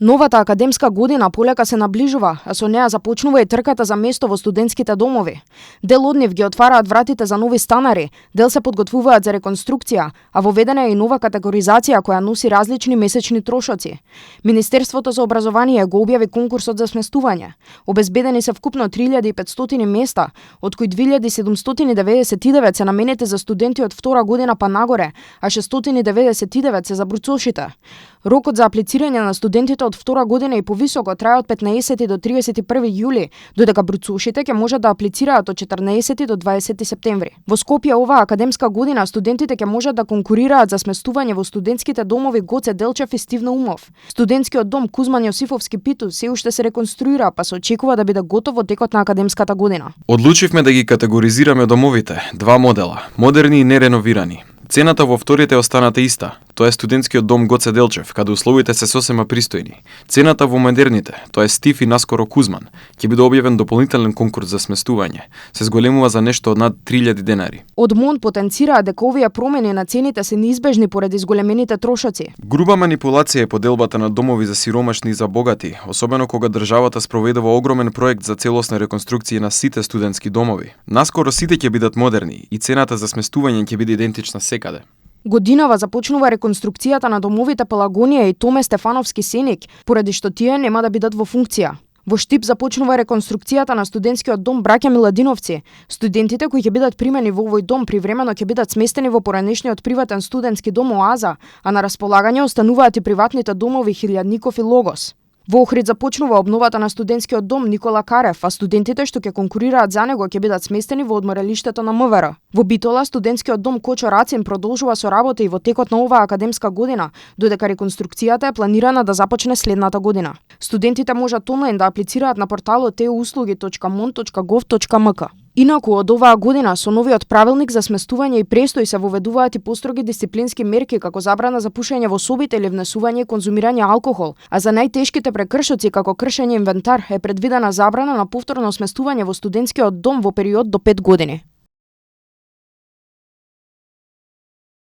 Новата академска година полека се наближува, а со неа започнува и трката за место во студентските домови. Дел од нив ги отвараат вратите за нови станари, дел се подготвуваат за реконструкција, а воведена е и нова категоризација која носи различни месечни трошоци. Министерството за образование го објави конкурсот за сместување. Обезбедени се вкупно 3500 места, од кои 2799 се наменети за студенти од втора година па нагоре, а 699 се за бруцошите. Рокот за аплицирање на студентите од втора година и повисоко трае од 15 до 31 јули, додека бруцошите ќе можат да аплицираат од 14 до 20 септември. Во Скопје оваа академска година студентите ќе можат да конкурираат за сместување во студентските домови Гоце Делчев и Стивно Умов. Студентскиот дом Кузман Јосифовски Питу се уште се реконструира, па се очекува да биде готов во текот на академската година. Одлучивме да ги категоризираме домовите, два модела, модерни и нереновирани. Цената во вторите е останата иста, тоа е студентскиот дом Гоце Делчев, каде условите се сосема пристојни. Цената во модерните, тоа е Стив и наскоро Кузман, ќе биде објавен дополнителен конкурс за сместување. Се зголемува за нешто над 3000 денари. Од МОН потенцираат дека овие промени на цените се неизбежни поради зголемените трошоци. Груба манипулација е поделбата на домови за сиромашни и за богати, особено кога државата спроведува огромен проект за целосна реконструкција на сите студентски домови. Наскоро сите ќе бидат модерни и цената за сместување ќе биде идентична секаде. Годинава започнува реконструкцијата на домовите Пелагонија и Томе Стефановски Сеник, поради што тие нема да бидат во функција. Во Штип започнува реконструкцијата на студентскиот дом Браќа Миладиновци. Студентите кои ќе бидат примени во овој дом привремено ќе бидат сместени во поранешниот приватен студентски дом Оаза, а на располагање остануваат и приватните домови Хилјадников и Логос. Во Охрид започнува обновата на студентскиот дом Никола Карев, а студентите што ќе конкурираат за него ќе бидат сместени во одморалиштето на МВР. Во Битола студентскиот дом Кочо Рацин продолжува со работа и во текот на оваа академска година, додека реконструкцијата е планирана да започне следната година. Студентите можат онлайн да аплицираат на порталот euslugi.mon.gov.mk. Инаку, од оваа година со новиот правилник за сместување и престој се воведуваат и построги дисциплински мерки како забрана за пушење во собите или внесување и конзумирање алкохол, а за најтешките прекршоци како кршење инвентар е предвидена забрана на повторно сместување во студентскиот дом во период до 5 години.